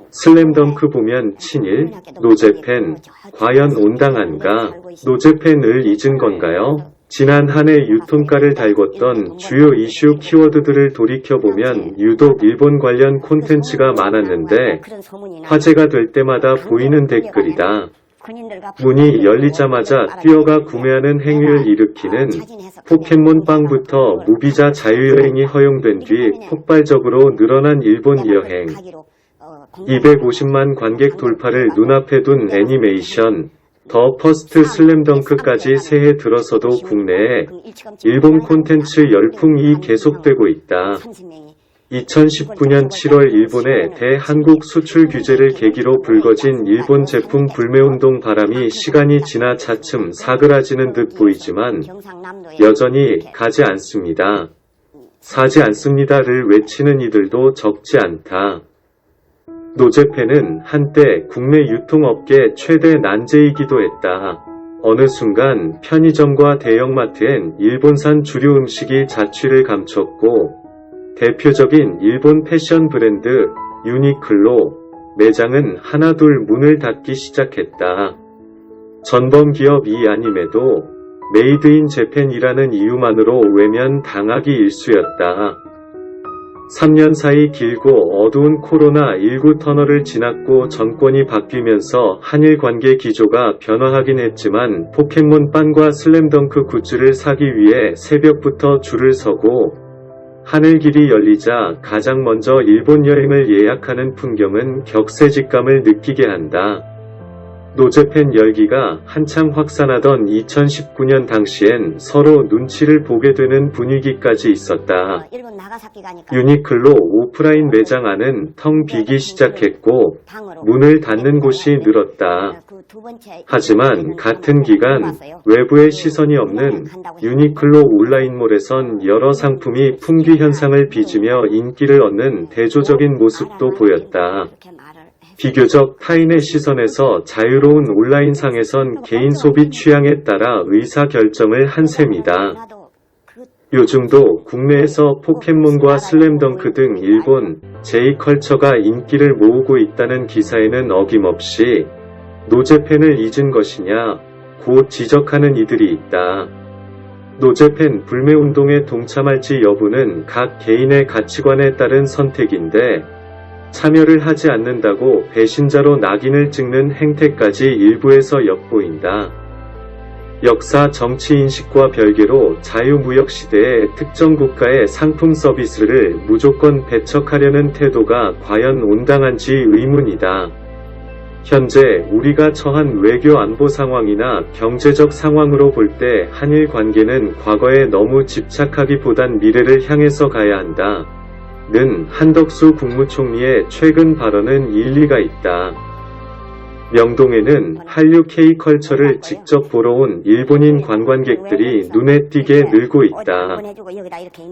슬램덩크 보면 친일, 노제팬, 과연 온당한가? 노제팬을 잊은 건가요? 지난 한 해 유통가를 달궜던 주요 이슈 키워드들을 돌이켜보면 유독 일본 관련 콘텐츠가 많았는데 화제가 될 때마다 보이는 댓글이다. 문이 열리자마자 뛰어가 구매하는 행위를 일으키는 포켓몬 빵부터 무비자 자유여행이 허용된 뒤 폭발적으로 늘어난 일본 여행, 250만 관객 돌파를 눈앞에 둔 애니메이션, 더 퍼스트 슬램덩크까지 새해 들어서도 국내에 일본 콘텐츠 열풍이 계속되고 있다. 2019년 7월 일본의 대한국 수출 규제를 계기로 불거진 일본 제품 불매운동 바람이 시간이 지나 차츰 사그라지는 듯 보이지만 여전히 가지 않습니다. 사지 않습니다를 외치는 이들도 적지 않다. 노제팬은 한때 국내 유통업계 최대 난제이기도 했다. 어느 순간 편의점과 대형마트엔 일본산 주류 음식이 자취를 감췄고 대표적인 일본 패션 브랜드 유니클로 매장은 하나둘 문을 닫기 시작했다. 전범 기업 이 아님에도 메이드 인 재팬이라는 이유만으로 외면 당하기 일쑤였다. 3년 사이 길고 어두운 코로나19 터널을 지났고 정권이 바뀌면서 한일 관계 기조가 변화하긴 했지만 포켓몬 빵과 슬램덩크 굿즈를 사기 위해 새벽부터 줄을 서고 하늘길이 열리자 가장 먼저 일본 여행을 예약하는 풍경은 격세지감을 느끼게 한다. 노제팬 열기가 한참 확산하던 2019년 당시엔 서로 눈치를 보게 되는 분위기까지 있었다. 유니클로 오프라인 매장 안은 텅 비기 시작했고 문을 닫는 곳이 늘었다. 하지만 같은 기간 외부의 시선이 없는 유니클로 온라인몰에선 여러 상품이 품귀 현상을 빚으며 인기를 얻는 대조적인 모습도 보였다. 비교적 타인의 시선에서 자유로운 온라인상에선 개인 소비 취향에 따라 의사결정을 한 셈이다. 요즘도 국내에서 포켓몬과 슬램덩크 등 일본 J컬처가 인기를 모으고 있다는 기사에는 어김없이 노제팬을 잊은 것이냐 고 지적하는 이들이 있다. 노제팬 불매운동에 동참할지 여부는 각 개인의 가치관에 따른 선택인데 참여를 하지 않는다고 배신자로 낙인을 찍는 행태까지 일부에서 엿보인다. 역사 정치 인식과 별개로 자유무역 시대에 특정 국가의 상품 서비스를 무조건 배척하려는 태도가 과연 온당한지 의문이다. 현재 우리가 처한 외교 안보 상황이나 경제적 상황으로 볼 때 한일 관계는 과거에 너무 집착하기보단 미래를 향해서 가야 한다. 는 한덕수 국무총리의 최근 발언은 일리가 있다. 명동에는 한류 K컬처를 직접 보러 온 일본인 관광객들이 눈에 띄게 늘고 있다.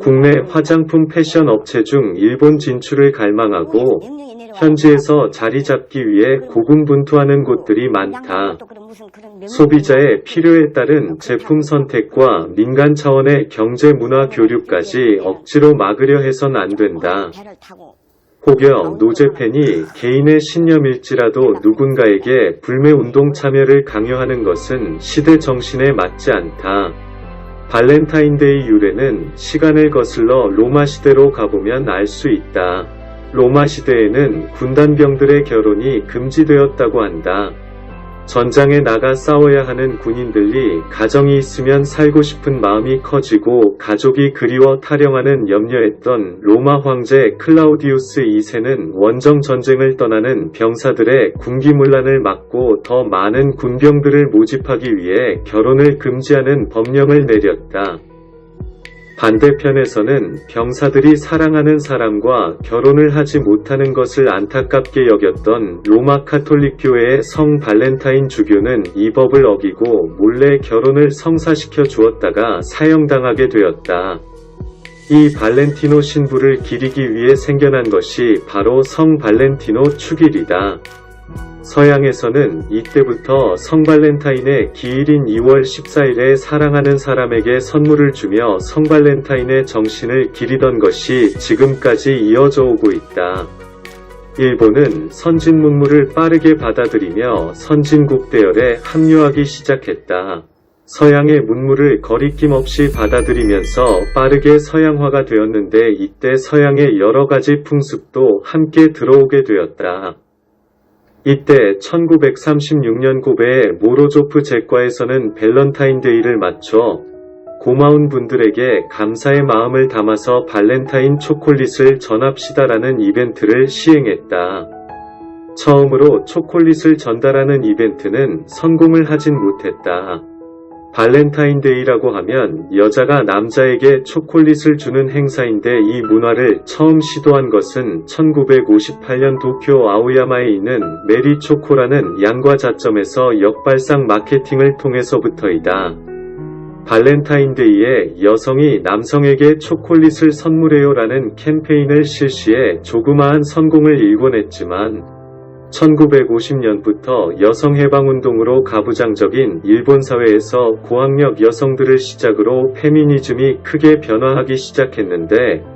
국내 화장품 패션 업체 중 일본 진출을 갈망하고 현지에서 자리 잡기 위해 고군분투하는 곳들이 많다. 소비자의 필요에 따른 제품 선택과 민간 차원의 경제 문화 교류까지 억지로 막으려 해선 안 된다. 혹여 노제팬이 개인의 신념일지라도 누군가에게 불매운동 참여를 강요하는 것은 시대 정신에 맞지 않다. 발렌타인데이 유래는 시간을 거슬러 로마 시대로 가보면 알 수 있다. 로마 시대에는 군단병들의 결혼이 금지되었다고 한다. 전장에 나가 싸워야 하는 군인들이 가정이 있으면 살고 싶은 마음이 커지고 가족이 그리워 타령하는 염려했던 로마 황제 클라우디우스 2세는 원정 전쟁을 떠나는 병사들의 군기문란을 막고 더 많은 군병들을 모집하기 위해 결혼을 금지하는 법령을 내렸다. 반대편에서는 병사들이 사랑하는 사람과 결혼을 하지 못하는 것을 안타깝게 여겼던 로마 카톨릭교회의 성 발렌타인 주교는 이 법을 어기고 몰래 결혼을 성사시켜 주었다가 사형당하게 되었다. 이 발렌티노 신부를 기리기 위해 생겨난 것이 바로 성 발렌티노 축일이다. 서양에서는 이때부터 성 발렌타인의 기일인 2월 14일에 사랑하는 사람에게 선물을 주며 성 발렌타인의 정신을 기리던 것이 지금까지 이어져 오고 있다. 일본은 선진 문물을 빠르게 받아들이며 선진국 대열에 합류하기 시작했다. 서양의 문물을 거리낌 없이 받아들이면서 빠르게 서양화가 되었는데 이때 서양의 여러 가지 풍습도 함께 들어오게 되었다. 이때 1936년 고베의 모로조프 제과에서는 밸런타인데이를 맞춰 고마운 분들에게 감사의 마음을 담아서 발렌타인 초콜릿을 전합시다라는 이벤트를 시행했다. 처음으로 초콜릿을 전달하는 이벤트는 성공을 하진 못했다. 발렌타인데이라고 하면 여자가 남자에게 초콜릿을 주는 행사인데 이 문화를 처음 시도한 것은 1958년 도쿄 아오야마에 있는 메리초코라는 양과자점에서 역발상 마케팅을 통해서부터이다. 발렌타인데이에 여성이 남성에게 초콜릿을 선물해요라는 캠페인을 실시해 조그마한 성공을 일궈냈지만 1950년부터 여성해방운동으로 가부장적인 일본 사회에서 고학력 여성들을 시작으로 페미니즘이 크게 변화하기 시작했는데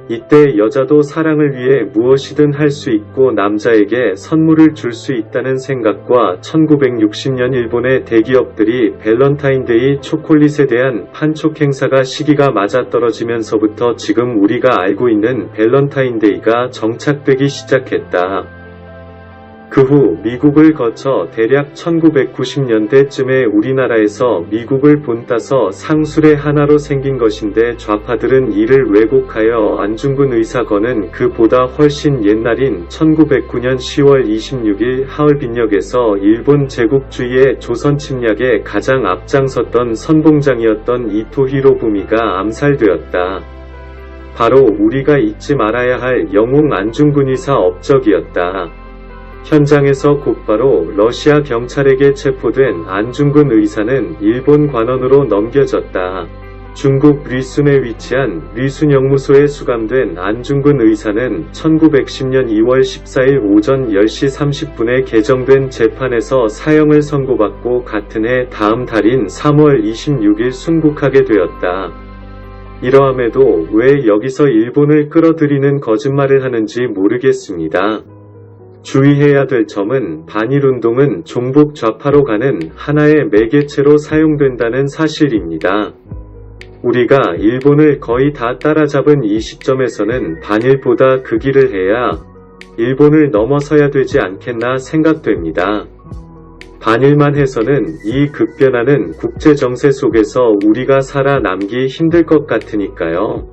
이때 여자도 사랑을 위해 무엇이든 할 수 있고 남자에게 선물을 줄 수 있다는 생각과 1960년 일본의 대기업들이 밸런타인데이 초콜릿에 대한 판촉 행사가 시기가 맞아떨어지면서부터 지금 우리가 알고 있는 밸런타인데이가 정착되기 시작했다. 그 후 미국을 거쳐 대략 1990년대쯤에 우리나라에서 미국을 본따서 상술의 하나로 생긴 것인데 좌파들은 이를 왜곡하여 안중근 의사건은 그보다 훨씬 옛날인 1909년 10월 26일 하얼빈역에서 일본 제국주의의 조선 침략에 가장 앞장섰던 선봉장이었던 이토 히로부미가 암살되었다. 바로 우리가 잊지 말아야 할 영웅 안중근 의사 업적이었다. 현장에서 곧바로 러시아 경찰에게 체포된 안중근 의사는 일본 관원으로 넘겨졌다. 중국 리순에 위치한 리순영무소에 수감된 안중근 의사는 1910년 2월 14일 오전 10시 30분에 개정된 재판에서 사형을 선고받고 같은 해 다음 달인 3월 26일 순국하게 되었다. 이러함에도 왜 여기서 일본을 끌어들이는 거짓말을 하는지 모르겠습니다. 주의해야 될 점은 반일운동은 종북 좌파로 가는 하나의 매개체로 사용된다는 사실입니다. 우리가 일본을 거의 다 따라잡은 이 시점에서는 반일보다 그 길을 해야 일본을 넘어서야 되지 않겠나 생각됩니다. 반일만 해서는 이 급변하는 국제정세 속에서 우리가 살아남기 힘들 것 같으니까요.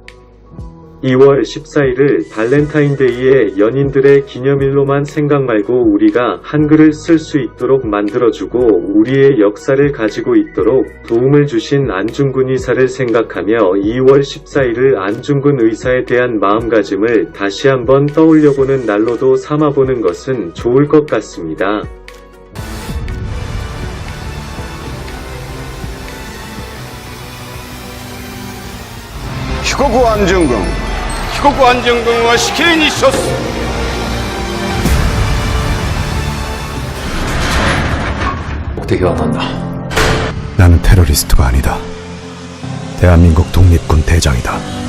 2월 14일을 발렌타인데이의 연인들의 기념일로만 생각 말고 우리가 한글을 쓸 수 있도록 만들어주고 우리의 역사를 가지고 있도록 도움을 주신 안중근 의사를 생각하며 2월 14일을 안중근 의사에 대한 마음가짐을 다시 한번 떠올려보는 날로도 삼아보는 것은 좋을 것 같습니다. 히코쿠 안중근は死刑に処す。 목적이 난다. 나는 테러리스트가 아니다. 대한민국 독립군 대장이다.